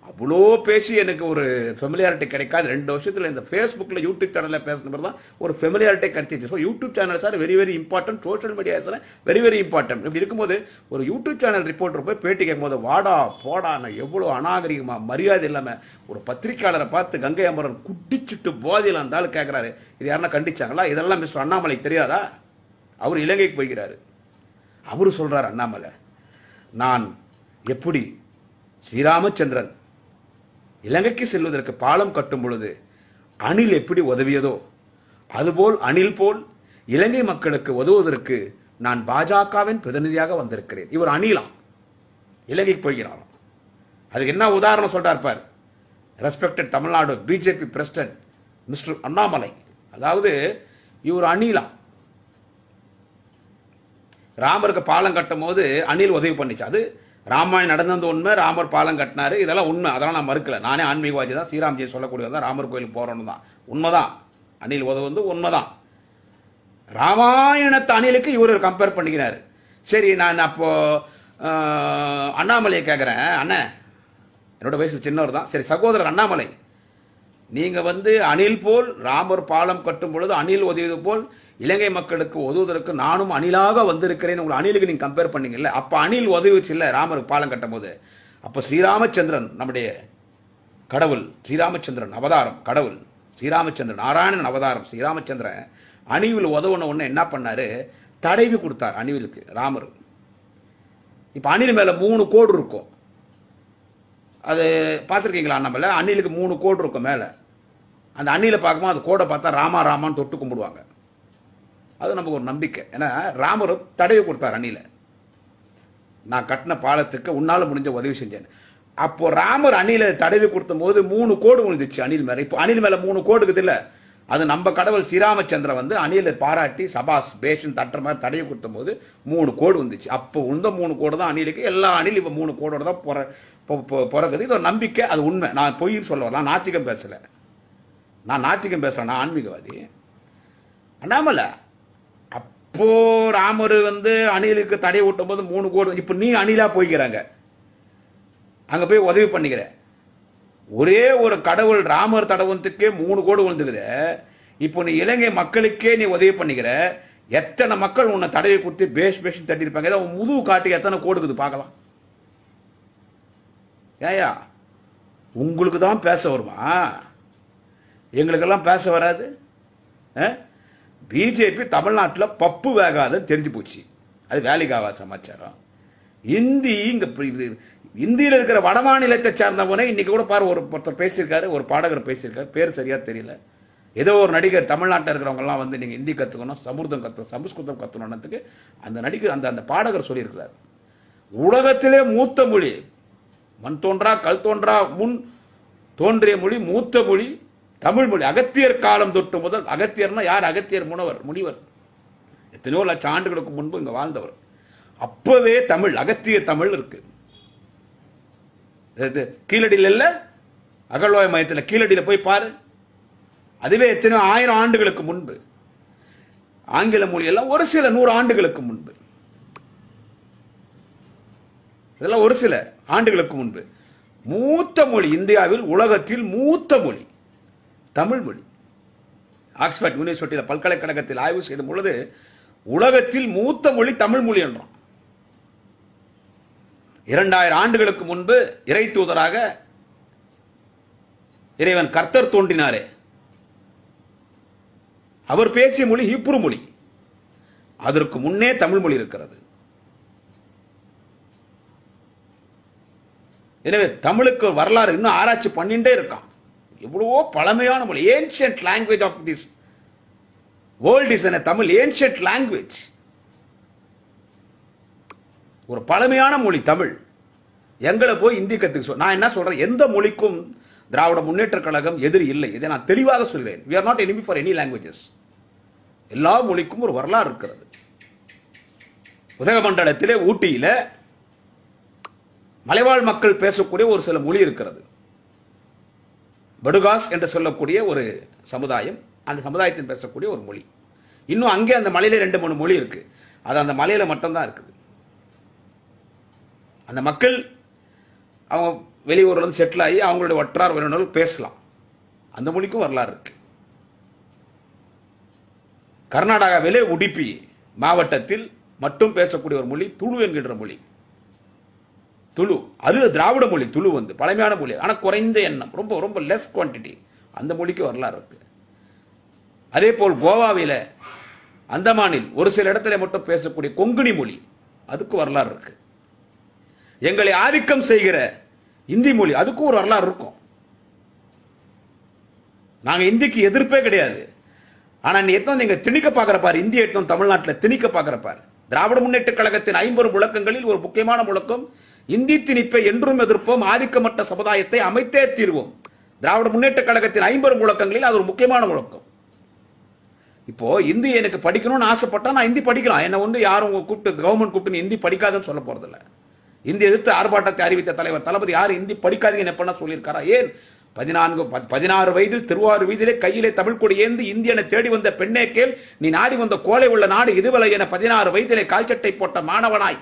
அவ்வளோ பேசி எனக்கு ஒரு ஃபெமிலியாரிட்டி கிடைக்காது. 2 வருஷத்துல இந்த ஃபேஸ்புக்ல யூடியூப் சேனல்ல பேசின தான் ஒரு ஃபெமிலியாரிட்டி கிடைச்சிச்சு. So YouTube channel sir very very important, social media sir very very important. இப்படி இருக்கும்போது ஒரு யூடியூப் சேனல் ரிப்போர்ட்டர் போய் பேட்டி கேட்கும்போது வாடா போடா எவ்வளவு அநாகரிகமா மரியாதை இல்லாம ஒரு பத்திரிகையாளரை பார்த்து கங்கை அமரன் குடிச்சிட்டு போதையில் இருந்தாலும் கேட்கிறாரு. இது யாருன்னா கண்டிச்சாங்களா? இதெல்லாம் மிஸ்டர் அண்ணாமலைக்கு தெரியாதா? அவர் இலங்கைக்கு போய்கிறாரு. அவரு சொல்றாரு அண்ணாமலை, நான் எப்படி ஸ்ரீராமச்சந்திரன் இலங்கைக்கு செல்வதற்கு பாலம் கட்டும் பொழுது அணில் எப்படி உதவியதோ அதுபோல் அணில் போல் இலங்கை மக்களுக்கு உதவுவதற்கு நான் பாஜகவின் பிரதிநிதியாக வந்திருக்கிறேன். இவர் அணிலாம் இலங்கைக்கு போகிறாராம். அதுக்கு என்ன உதாரணம் சொல்றார் பார், respected Tamil Nadu BJP president mister Annamalai. அதாவது இவர் அணிலாம் ராமருக்கு பாலம் கட்டும் போது அணில் உதவி பண்ணிச்சு. அது ராமாயணம் நடந்தது உண்மை, ராமர் பாலம் கட்டினாரு, இதெல்லாம் உண்மை, அதெல்லாம் நான் மறுக்கல. நானே ஆன்மீகவாதி தான், ஸ்ரீராம்ஜி சொல்லக்கூடியதான், ராமர் கோயிலுக்கு போறோம்னு தான், உண்மைதான். அணில் உதவு உண்மைதான். ராமாயணத்தை அணிலுக்கு இவர் கம்பேர் பண்ணிக்கிறாரு. சரி, நான் அப்போ அண்ணாமலையை கேட்கிறேன், அண்ணன் என்னோட வயசு சின்னவர் தான், சரி சகோதரர் அண்ணாமலை, நீங்க அணில் போல் ராமர் பாலம் கட்டும் பொழுது அணில் உதவியது போல் இலங்கை மக்களுக்கு உதவுவதற்கு நானும் அணிலாக வந்திருக்கிறேன், உங்களை அணிலுக்கு நீங்க கம்பேர் பண்ணீங்கல்ல, அப்ப அணில் உதவிச்சு இல்ல ராமருக்கு பாலம் கட்டும் போது. அப்ப ஸ்ரீராமச்சந்திரன் நம்முடைய கடவுள், ஸ்ரீராமச்சந்திரன் அவதாரம் கடவுள், ஸ்ரீராமச்சந்திரன் நாராயணன் அவதாரம் ஸ்ரீராமச்சந்திரன் அணிவில் உதவுன உடனே என்ன பண்ணாரு, தடவி கொடுத்தார் அணிலுக்கு ராமர். இப்ப அணில் மேல 3 கோடு இருக்கும். அது பார்த்துருக்கீங்களா? நம்மள அணிலுக்கு 3 கோடு இருக்கும் மேலே. அந்த அணில பார்க்கும்போது அந்த கோடை பார்த்தா ராமா ராமான்னு தொட்டு கும்பிடுவாங்க. அது நமக்கு ஒரு நம்பிக்கை. ஏன்னா ராமர் தடவி கொடுத்தார் அணில. நான் கட்டின பாலத்துக்கு உன்னால முடிஞ்ச உதவி செஞ்சேன். அப்போ ராமர் அணில தடவி கொடுத்த போது 3 கோடு விழுந்துச்சு அணில் மேல. இப்போ அணில் மேல 3 கோடு இருக்குது இல்ல, அது நம்ம கடவுள் ஸ்ரீராமச்சந்திரன் வந்து அணில பாராட்டி சபாஸ் பேஷன் தட்டுற மாதிரி தடவி கொடுத்த போது 3 கோடு வந்துச்சு. அப்போ உந்த 3 கோடு தான் அணிலுக்கு. எல்லா அணிலும் இப்போ 3 கோடோட தான் பிறகுது. இது ஒரு நம்பிக்கை, அது உண்மை. நான் பொய்ன்னு சொல்ல வரல, நான் நாத்திகம் பேசல. நான் ஆன்மீகவாதி. அண்ணாமலை அப்போ ராமர் வந்து அணிலுக்கு தடை ஊட்டும் போது 3 கோடு. இப்ப நீ அணிலா போய்க்கிறாங்க, அங்க போய் உதவி பண்ணிக்கிற. ஒரே ஒரு கடவுள் ராமர் தடவத்துக்கே 3 கோடு விழுந்துக்குது. இப்போ நீ இலங்கை மக்களுக்கே நீ உதவி பண்ணிக்கிற. எத்தனை மக்கள் உன்னை தடவை கொடுத்து பேஷ் பேஷ் தட்டி இருப்பாங்க. ஏதோ முதுகு காட்டு எத்தனை கோடுக்குது பார்க்கலாம். ஏயா உங்களுக்கு தான் பேச வருமா? எங்களுக்கெல்லாம் பேச வராது. பிஜேபி தமிழ்நாட்டில் பப்பு வேகாதுன்னு தெரிஞ்சு போச்சு. அது வேலைக்கு ஆகாத சமாச்சாரம். இந்தியில் இருக்கிற வட மாநிலத்தை சார்ந்தவனே இன்னைக்கு கூட பாரு, ஒருத்தர் பேசியிருக்காரு, ஒரு பாடகர் பேசியிருக்காரு, பேர் சரியா தெரியல. ஏதோ ஒரு நடிகர் தமிழ்நாட்டில் இருக்கிறவங்க எல்லாம் வந்து நீங்க ஹிந்தி கத்துக்கணும், சமஸ்கிருதம் கத்துக்கணும்னதுக்கு அந்த நடிகர் அந்த பாடகர் சொல்லியிருக்கிறார். உலகத்திலே மூத்த மொழி, மண் தோன்றா கல் தோன்றா முன் தோன்றிய மொழி, மூத்த மொழி தமிழ் மொழி. அகத்தியர் காலம் தொட்டு முதல், அகத்தியர்னா யார்? அகத்தியர் முனிவர் எத்தனையோ லட்சம் ஆண்டுகளுக்கு முன்பு இங்க வாழ்ந்தவர். அப்பவே தமிழ், அகத்திய தமிழ் இருக்கு. கீழடியில் இல்ல, அகழ்வாய் மையத்தில் கீழடியில போய் பாரு. அதுவே எத்தனையோ 1000 ஆண்டுகளுக்கு முன்பு. ஆங்கில மொழி எல்லாம் ஒரு சில 100 ஆண்டுகளுக்கு முன்பு. இதெல்லாம் ஒரு சில ஆண்டுகளுக்கு முன்பு. மூத்த மொழி இந்தியாவில், உலகத்தில் மூத்த மொழி தமிழ் மொழி. ஆக்ஸ்போர்ட் யூனிவர்சிட்டியில் பல்கலைக்கழகத்தில் ஆய்வு செய்த பொழுது உலகத்தில் மூத்த மொழி தமிழ் மொழி என்றான். 2000 ஆண்டுகளுக்கு முன்பு இறை தூதராக இறைவன் கர்த்தர் தோன்றினாரே, அவர் பேசிய மொழி ஹீப்ரு மொழி. அதற்கு முன்னே தமிழ் மொழி இருக்கிறது. எனவே தமிழுக்கு வரலாறு இன்னும் ஆராய்ச்சி பண்ணிட்டே இருக்கான். எவ்வளவோ பழமையான மொழி. Ancient language of this world is a Tamil. Ancient language, ஒரு பழமையான மொழி தமிழ். எங்களை போய் இந்தி கத்துக்க நான் என்ன சொல்றேன்? எந்த மொழிக்கும் திராவிட முன்னேற்ற கழகம் எதிரி இல்லை. இதை நான் தெளிவாக சொல்கிறேன். we are not enemy for any languages. எல்லா மொழிக்கும் ஒரு வரலாறு இருக்கிறது. உதகமண்டலத்திலே, ஊட்டியில மலைவாழ் மக்கள் பேசக்கூடிய ஒரு சில மொழி இருக்கிறது. படுகாஸ் என்று சொல்லக்கூடிய ஒரு சமுதாயம், அந்த சமுதாயத்தில் பேசக்கூடிய ஒரு மொழி. இன்னும் அங்கே அந்த மலையில 2-3 மொழி இருக்கு. அது அந்த மலையில மட்டும்தான் இருக்குது. அந்த மக்கள் அவங்க வெளியூர்ல இருந்து செட்டில் ஆகி அவங்களுடைய வட்டார உறவினர்கள் பேசலாம். அந்த மொழிக்கும் வரலாறு இருக்கு. கர்நாடகாவிலே உடுப்பி மாவட்டத்தில் மட்டும் பேசக்கூடிய ஒரு மொழி துளு என்கின்ற மொழி. துளு அது திராவிட மொழி. துளு வந்து பழமையான மொழி, ஆனா குறைந்த எண்ணம், ரொம்ப ரொம்ப லெஸ் குவான்டிட்டி. அந்த மொழிக்கு வரலாறு இருக்கு. அதே போல் கோவாவில, அந்தமானில் ஒரு சில இடத்துல மட்டும் பேசக்கூடிய கொங்குனி மொழி, அதுக்கு வரலாறு இருக்கு. எங்களை ஆதிக்கம் செய்கிற இந்தி மொழி, அதுக்கும் ஒரு வரலாறு இருக்கும். நாங்க இந்திக்கு எதிர்ப்பே கிடையாது. ஆனா நீ எத்தனை நீங்க திணிக்க பாக்குற பாரு, இந்திய எட்டும் தமிழ்நாட்டில் திணிக்க பாக்குற பாரு. திராவிட முன்னேற்ற கழகத்தின் 50 முழக்கங்களில் ஒரு முக்கியமான முழக்கம் இந்தி திணிப்பை என்றும் எதிர்ப்போம், ஆதிக்கமற்ற சமுதாயத்தை அமைத்தே தீர்வோம். திராவிட முன்னேற்ற கழகத்தின் 50 முழக்கங்களில் அது ஒரு முக்கியமான முழக்கம். இப்போ இந்தி எனக்கு படிக்கணும்னு ஆசைப்பட்டா நான் இந்தி படிக்கலாம். என்ன வந்து யாரும் கூப்பிட்டு கவர்மெண்ட் கூப்பிட்டு இந்தி படிக்காதுன்னு சொல்ல போறதில்ல. இந்தி எதிர்த்து ஆர்ப்பாட்டத்தை அறிவித்த தலைவர் தளபதி யாரு இந்தி படிக்காதீங்கன்னு எப்ப சொல்லியிருக்காரா? ஏன் 16 வயதில் திருவாரூர் வீதியிலே கையிலே தமிழ் கொடி ஏந்தி இந்தியனை தேடி வந்த பெண்ணே கேள், நீ நாடி வந்த கோலை உள்ள நாடு இதுவலை என 16 வயதிலே கால்சட்டை போட்ட மாணவனாய்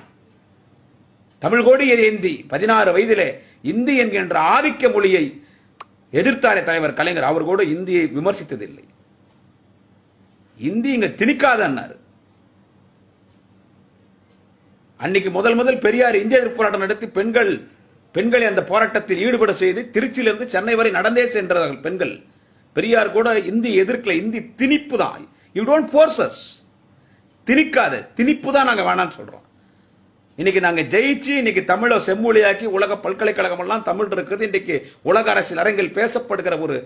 தமிழ் கொடி ஏந்தி 16 வயதிலே இந்தி என்கின்ற ஆதிக்க மொழியை எதிர்த்தாரே தலைவர் கலைஞர். அவர் கூட இந்தியை விமர்சித்ததில்லை. இந்தி இங்க திணிக்காதன்னாரு. அன்னைக்கு முதல் பெரியார் இந்திய எதிர்ப்பு போராட்டம் நடத்தி பெண்களை அந்த போராட்டத்தில் ஈடுபட செய்து திருச்சியிலிருந்து சென்னை வரை நடந்தே சென்றார்கள் பெண்கள். பெரியார் கூட இந்தி எதிர்க்கல. இந்தி திணிப்பு தான். You don't force us. திணிக்காத, திணிப்பு தான் நாங்க வேணாம்னு சொல்றோம். இன்னைக்கு நாங்க ஜெயிச்சு இன்னைக்கு தமிழை செம்மொழியாக்கி உலக பல்கலைக்கழகம் எல்லாம் தமிழ் இருக்குது. இன்னைக்கு உலக அரசியல் அரங்கில் பேசப்படுகிற ஒரு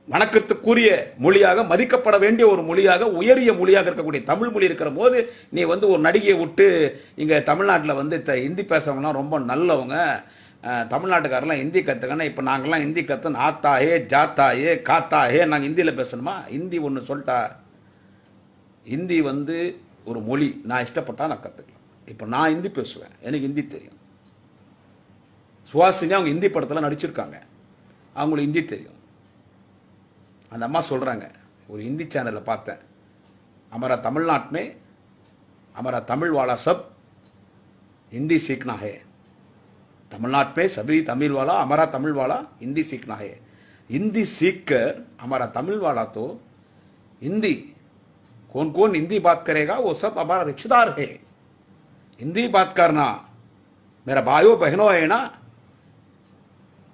வணக்கத்துக்குரிய மொழியாக, மதிக்கப்பட வேண்டிய ஒரு மொழியாக, உயரிய மொழியாக இருக்கக்கூடிய தமிழ் மொழி இருக்கிற போது நீ வந்து ஒரு நடிகையை விட்டு இங்க தமிழ்நாட்டில் வந்து ஹிந்தி பேசுறவங்கலாம் ரொம்ப நல்லவங்க, தமிழ்நாட்டுக்காரெல்லாம் ஹிந்தி கத்துக்கணும், இப்ப நாங்கெல்லாம் ஹிந்தி கத்து ஆத்தாயே ஜாத்தாயே காத்தாயே நாங்க ஹிந்தியில பேசணுமா? ஹிந்தி ஒண்ணு சொல்லிட்டா, ஹிந்தி வந்து ஒரு மொழி, நான் இஷ்டப்பட்டா நான் கத்துக்கலாம். இப்ப நான் ஹிந்தி பேசுவேன், எனக்கு ஹிந்தி தெரியும். சுஹாசினி அவங்க ஹிந்தி படத்துல நடிச்சிருக்காங்க, அவங்களுக்கு ஹிந்தி தெரியும். அந்த அம்மா சொல்றாங்க, ஒரு हिंदी चैनल பார்த்தேன், हमारा तमिलनाडु में हमारा तमिल वाला सब हिंदी सीखना है, तमिलनाडु में सभी तमिल वाला हमारा तमिल वाला हिंदी सीखना है, हिंदी सीखकर हमारा तमिल वाला तो हिंदी कौन कौन हिंदी बात करेगा वो सब हमारा रिश्तेदार है, हिंदी बात करना मेरा भाइयों बहनों है ना,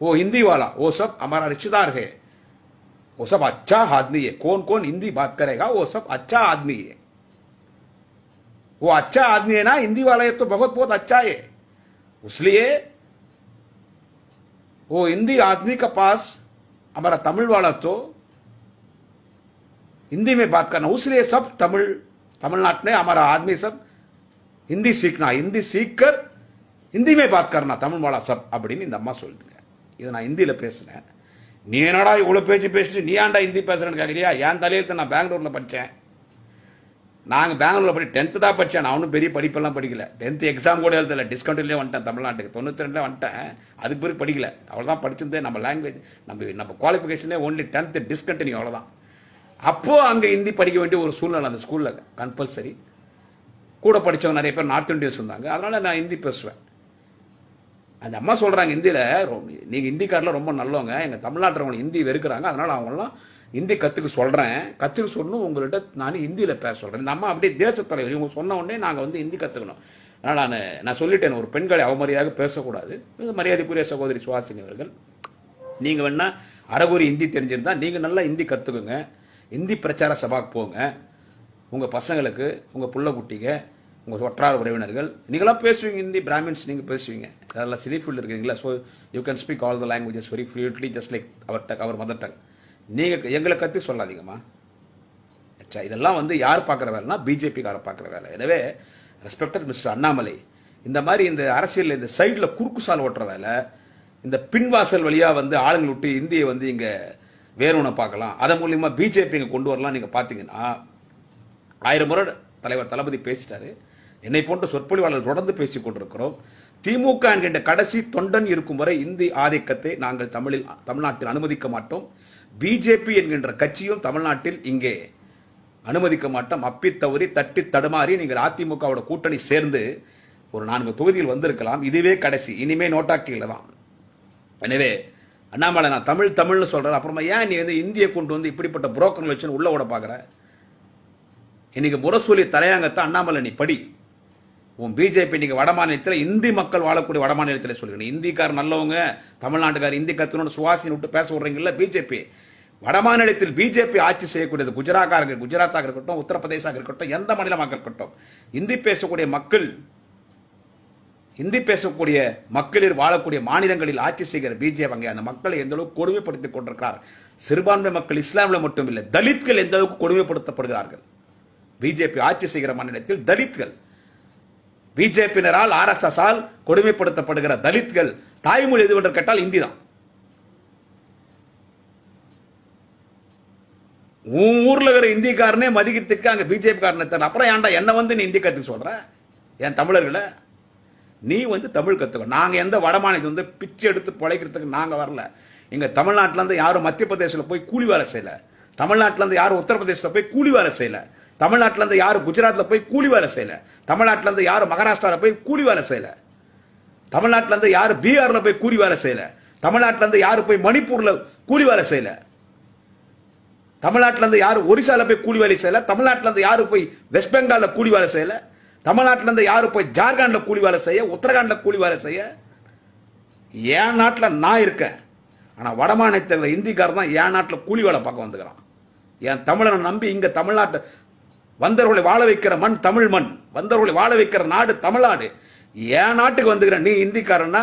वो हिंदी वाला वो सब हमारा रिश्तेदार है, वो सब अच्छा आदमी है, कौन कौन हिंदी बात करेगा वो सब अच्छा आदमी है, वो अच्छा आदमी है ना हिंदी वाला, ये तो बहुत बहुत अच्छा है, इसलिए वो हिंदी आदमी का पास हमारा तमिल वाला तो हिंदी में बात करना, उसलिए सब तमिलनाडु में हमारा आदमी सब हिंदी सीखना, हिंदी सीखकर हिंदी में बात करना तमिल वाला सब அப்படின்னு இந்த அம்மா சொல்லுங்க. இதை நான் ஹிந்தியில பேசுறேன். நீ என்னடா இவ்வளவு பேச்சு பேசிட்டு நீ ஏன்டா ஹிந்தி பேசுறேன்னு கேக்குறியா? என் தலையெழுத்து நான் பெங்களூர்ல படிச்சேன். நாங்க பெங்களூர்ல படி 10th தான் படிச்சேன். நான் ஒன்றும் பெரிய படிப்பெல்லாம் படிக்கல. 10th எக்ஸாம் கூட எழுதல, டிஸ்கண்டினியூ வந்துட்டேன் தமிழ்நாட்டுக்கு. 92ல வந்துட்டேன், அதுக்கு பிறகு படிக்கல. அவ்வளவுதான் படிச்சிருந்தே. நம்ம லாங்குவேஜ் நம்ம குவாலிஃபிகேஷனே ஒன்லி 10th டிஸ்கண்டினியூ, அவ்வளவுதான். அப்போ அங்க ஹிந்தி படிக்க வேண்டிய ஒரு சூழ்நிலை அந்த ஸ்கூல்ல கம்பல்சரி. கூட படிச்சவங்க நிறைய பேர் நார்த் இந்தியன்ஸ் இருந்தாங்க, அதனால நான் ஹிந்தி பேசுவேன். அந்த அம்மா சொல்றாங்க ஹிந்தியில, நீங்க ஹிந்திக்காரில் ரொம்ப நல்லவங்க, எங்க தமிழ்நாட்டில் ஹிந்தி வெறுக்கிறாங்க, அதனால அவங்களாம் ஹிந்தி கத்துக்க சொல்றேன், கத்துக்க சொல்லணும் உங்கள்கிட்ட நான் ஹிந்தியில பேச சொல்றேன். இந்த அம்மா அப்படியே தேசத்தலைவர், இவங்க சொன்ன உடனே நாங்க வந்து ஹிந்தி கத்துக்கணும். அதனால நான் சொல்லிட்டேன், ஒரு பெண்களை அவமரியாதையாக பேசக்கூடாது. மரியாதைக்குரிய சகோதரி சுஹாசினி அவர்கள், நீங்க வேணா அரைகுறை ஹிந்தி தெரிஞ்சிருந்தா நீங்க நல்லா ஹிந்தி கத்துக்குங்க, ஹிந்தி பிரச்சார சபாக்கு போங்க, உங்க பசங்களுக்கு, உங்க புள்ள குட்டிங்க, உங்க வட்டார உறவினர்கள், நீங்களாம் பேசுவீங்க ஹிந்தி, பிராமின்ஸ் நீங்க பேசுவீங்க, அதெல்லாம் சிலி ஃபீல்டு இருக்கீங்களா, so you can speak all the languages very fluently just like our mother tongue. நீங்க எங்களை கற்று சொல்லாதீங்கம்மா. அச்சா, இதெல்லாம் வந்து யார் பார்க்குற வேலைன்னா பிஜேபிக்கார பார்க்குற வேலை. எனவே ரெஸ்பெக்டட் மிஸ்டர் அண்ணாமலை, இந்த மாதிரி இந்த அரசியல் இந்த சைடில் குறுக்கு சால் ஓட்டுற வேலை, இந்த பின்வாசல் வழியா வந்து ஆளுங்களை விட்டு இந்தியை வந்து இங்க வேறுவனை பார்க்கலாம், அதன் மூலியமா பிஜேபி இங்க கொண்டு வரலாம். நீங்க பாத்தீங்கன்னா 1000 முறை தலைவர் தளபதி பேசிட்டாரு, என்னை போன்ற சொற்பொழிவாளர்கள் தொடர்ந்து பேசிக் கொண்டிருக்கிறோம். திமுக என்கின்ற கடைசி தொண்டன் இருக்கும் வரை இந்தி ஆதிக்கத்தை நாங்கள் தமிழ்நாட்டில் அனுமதிக்க மாட்டோம். பிஜேபி என்கின்ற கட்சியும் தமிழ்நாட்டில் இங்கே அனுமதிக்க மாட்டோம். அப்பி தவறி தட்டி தடுமாறி நீங்கள் அதிமுகவோட கூட்டணி சேர்ந்து ஒரு 4 தொகுதியில் வந்திருக்கலாம், இதுவே கடைசி, இனிமே நோட்டாக்கில தான். எனவே அண்ணாமலை, நான் தமிழ்னு சொல்றேன், அப்புறமா ஏன் நீ வந்து இந்தியை கொண்டு வந்து இப்படிப்பட்ட புரோக்கர் வச்சு உள்ள விட பாக்குற? இன்னைக்கு முரசொலி தலையாங்கத்தை அண்ணாமலை நீ படி. உன் பிஜேபி நீங்க வட மாநிலத்தில் இந்தி மக்கள் வாழக்கூடிய வட மாநிலத்தில் சொல்லுங்க, இந்திக்கார் நல்லவங்க, தமிழ்நாட்டுக்கார் இந்தி கத்துணும்னு சுவாசினி விட்டு பேச விடுறீங்கல்ல பிஜேபி. வட மாநிலத்தில் பிஜேபி ஆட்சி செய்யக்கூடியது குஜராத்தாக இருக்கட்டும், உத்தரப்பிரதேசாக இருக்கட்டும், எந்த மாநிலமாக இருக்கட்டும், இந்தி பேசக்கூடிய மக்கள், இந்தி பேசக்கூடிய மக்களில் வாழக்கூடிய மாநிலங்களில் ஆட்சி செய்கிற பிஜேபி அங்கே அந்த மக்களை எந்த அளவுக்கு கொடுமைப்படுத்திக் கொண்டிருக்கிறார். சிறுபான்மை மக்கள் இஸ்லாமில் மட்டும் இல்லை, தலித்கள் எந்த அளவுக்கு கொடுமைப்படுத்தப்படுகிறார்கள். பிஜேபி ஆட்சி செய்கிற மாநிலத்தில் தலித்கள், பிஜேபியினரால் RSS ஆல் கொடுமைப்படுத்தப்படுகிற தலித்கள் தாய்மொழி எது என்று கேட்டால் இந்தி தான். உன் ஊர்ல இருக்கிற இந்திக்காரனே மதிக்கிறதுக்கு அங்க பிஜேபி காரனை தர, அப்புறம் ஏன்டா என்ன வந்து நீ இந்தி கத்துக்க சொல்ற? என் தமிழர்களை நீ வந்து தமிழ் கத்துக்க. நாங்க எந்த வட மாநிலத்தில் வந்து பிச்சை எடுத்து பிழைக்கிறதுக்கு நாங்க வரல. இங்க தமிழ்நாட்டில இருந்து யாரும் மத்திய பிரதேசத்தில் போய் கூலி வேலை செய்யல, தமிழ்நாட்டில இருந்து யாரும் உத்தரப்பிரதேசத்தில் போய் கூலி வேலை செய்யல, தமிழ்நாட்டில இருந்து யாரும் குஜராத்ல போய் கூலி வேலை செய்யல, தமிழ்நாட்டில இருந்து யாரும் மகாராஷ்டிரால போய் கூலி வேலை செய்யல, தமிழ்நாட்டில இருந்து யாரும் பீகார்ல போய் கூலி வேலை செய்யல, தமிழ்நாட்டில இருந்து யாரும் போய் மணிப்பூர்ல கூலி வேலை செய்யல, தமிழ்நாட்டில இருந்து யாரும் ஒரிசால போய் கூலி வேலை செய்யல, தமிழ்நாட்டில இருந்து யாரும் போய் வெஸ்ட் பெங்கால்ல கூலி வேலை செய்யல, தமிழ்நாட்டில இருந்து யாரும் போய் ஜார்க்கண்ட்ல கூலி வேலை செய்ய, உத்தரகாண்ட்ல கூலி வேலை செய்ய. என் நாட்டில் நான் இருக்கேன், ஆனா வட மாநிலத்தில் இந்திக்காரர் தான் என் நாட்டில் கூலி வேலை பார்க்க வந்துக்கிறான். என் தமிழனை நம்பி இங்க தமிழ்நாட்டு வந்தவர்களை வாழ வைக்கிற மண் தமிழ் மண், வந்தவர்களை வாழ வைக்கிற நாடு தமிழ்நாடு. என் நாட்டுக்கு வந்துக்கிற நீ இந்திக்காரன்னா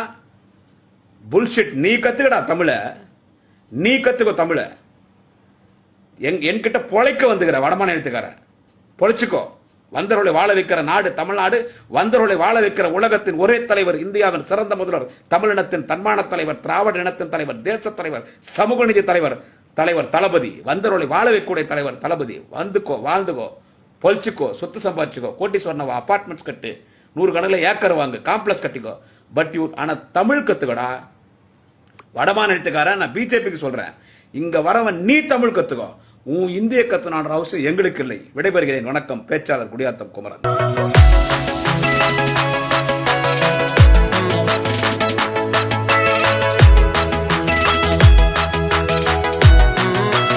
புல்ஷிட். நீ கத்துக்கடா தமிழ, நீ கத்துக்கோ தமிழ. என்கிட்ட பொழைக்க வந்துக்கிற வடமாநிலத்துக்கார பொழைச்சுக்கோ. வந்தவர்களை வாழ வைக்கிற நாடு தமிழ்நாடு, வந்தவர்களை வாழ வைக்கிற உலகத்தின் ஒரே தலைவர், இந்தியாவின் சிறந்த முதல்வர், தமிழினத்தின் தன்மான தலைவர், திராவிட இனத்தின் தலைவர், தேச தலைவர், சமூக நீதி தலைவர், தலைவர் தளபதி, வந்தவர்களை வாழ வைக்கக்கூடிய தலைவர் தளபதி. வந்துக்கோ, வாழ்ந்துக்கோ, பொழிச்சுக்கோ, சொத்து சம்பாதிச்சுக்கோ, கோட்டீஸ்வரன் அபார்ட்மெண்ட்ஸ் கட்டு, 100 கணக்கில் ஏக்கர் வாங்கு, காம்ப்ளெக்ஸ் கட்டிக்கோ. பட் யூ ஆனா தமிழ் கத்துக்கடா. வடமாநிலத்துக்கார நான் பிஜேபிக்கு சொல்றேன், இங்க வரவன் நீ தமிழ் கத்துக்கோ. உன் இந்திய கத்துனான்ற அவசியம் எங்களுக்கு இல்லை. விடைபெறுகிறேன். வணக்கம். பேச்சாளர் குடியாத்தம் குமரன்.